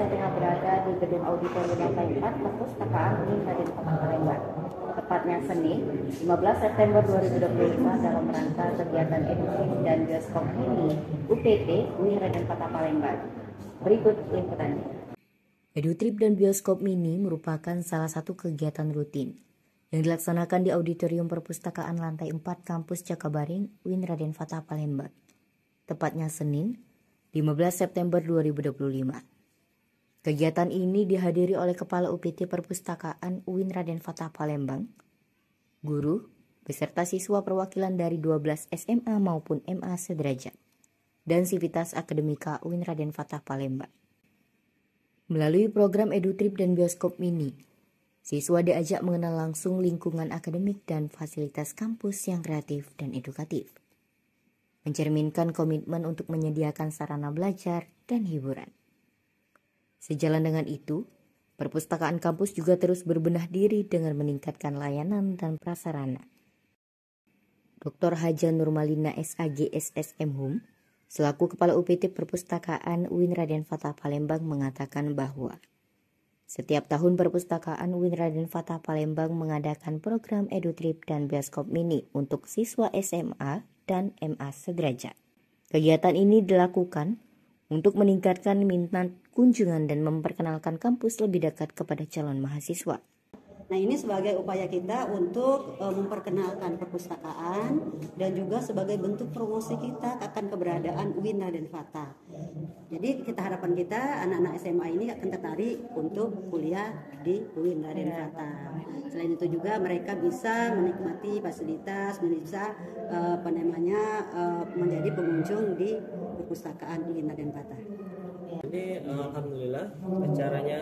saya tengah berada di gedung auditorium lantai 4 Perpustakaan UIN Raden Fatah Palembang. Tepatnya Senin, 15 September 2025 dalam rangka kegiatan edukasi dan bioskop mini UPT UIN Raden Fatah Palembang. Berikut liputannya. Edutrip dan bioskop mini merupakan salah satu kegiatan rutin yang dilaksanakan di Auditorium Perpustakaan Lantai 4 Kampus Cakabaring UIN Raden Fatah Palembang. Tepatnya Senin, 15 September 2025. Kegiatan ini dihadiri oleh Kepala UPT Perpustakaan UIN Raden Fatah Palembang, guru, beserta siswa perwakilan dari 12 SMA maupun MA sederajat, dan Sivitas Akademika UIN Raden Fatah Palembang. Melalui program Edutrip dan Bioskop Mini, siswa diajak mengenal langsung lingkungan akademik dan fasilitas kampus yang kreatif dan edukatif, mencerminkan komitmen untuk menyediakan sarana belajar dan hiburan. Sejalan dengan itu, perpustakaan kampus juga terus berbenah diri dengan meningkatkan layanan dan prasarana. Dr. Haja Nurmalina SAG SSM Hum, selaku Kepala UPT Perpustakaan UIN Raden Fatah Palembang mengatakan bahwa setiap tahun Perpustakaan UIN Raden Fatah Palembang mengadakan program Edutrip dan Bioskop Mini untuk siswa SMA dan MA sederajat. Kegiatan ini dilakukan untuk meningkatkan minat kunjungan dan memperkenalkan kampus lebih dekat kepada calon mahasiswa. Nah, ini sebagai upaya kita untuk memperkenalkan perpustakaan dan juga sebagai bentuk promosi kita akan keberadaan UIN Raden Fatah. Jadi harapan kita anak-anak SMA ini akan tertarik untuk kuliah di UIN Raden Fatah. Selain itu juga mereka bisa menikmati fasilitas, bisa menjadi pengunjung di perpustakaan UIN Raden Fatah. Jadi alhamdulillah acaranya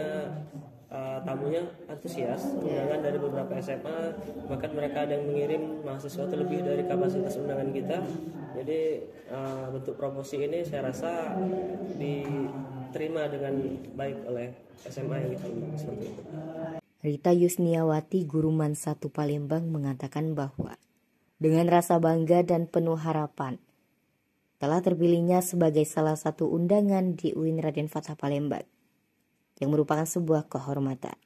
tamunya antusias, undangan dari beberapa SMA, bahkan mereka ada yang mengirim mahasiswa terlebih dari kapasitas undangan kita. Jadi bentuk promosi ini saya rasa diterima dengan baik oleh SMA yang kita undang seperti itu. Rita Yusniawati, Guru Man 1 Palembang mengatakan bahwa dengan rasa bangga dan penuh harapan telah terpilihnya sebagai salah satu undangan di UIN Raden Fatah Palembang, yang merupakan sebuah kehormatan.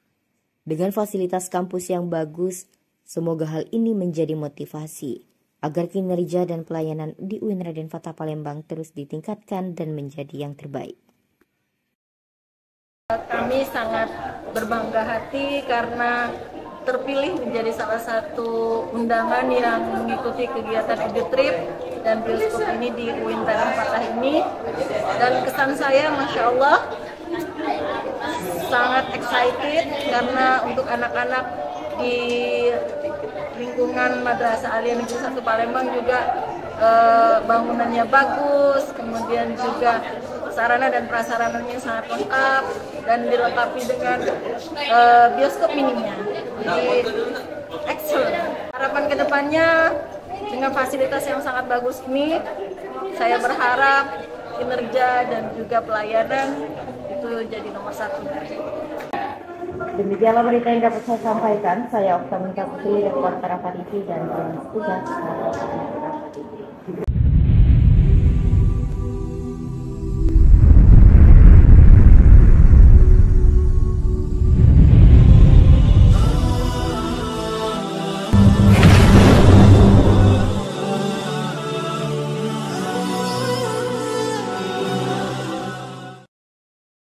Dengan fasilitas kampus yang bagus, semoga hal ini menjadi motivasi agar kinerja dan pelayanan di UIN Raden Fatah Palembang terus ditingkatkan dan menjadi yang terbaik. Kami sangat berbangga hati karena terpilih menjadi salah satu undangan yang mengikuti kegiatan Edutrip dan bioskop ini di UIN Raden Fatah ini. Dan kesan saya, Masya Allah, sangat excited karena untuk anak-anak di lingkungan Madrasah Aliyah Negeri 1 Palembang juga bangunannya bagus, kemudian juga sarana dan prasarananya sangat lengkap dan dilengkapi dengan bioskop mininya. Jadi excellent. Harapan kedepannya dengan fasilitas yang sangat bagus ini, saya berharap kinerja dan juga pelayanan itu jadi nomor 1. Demikianlah berita yang dapat saya sampaikan. Saya Okta Minta Putri, reporter TV dan tugas.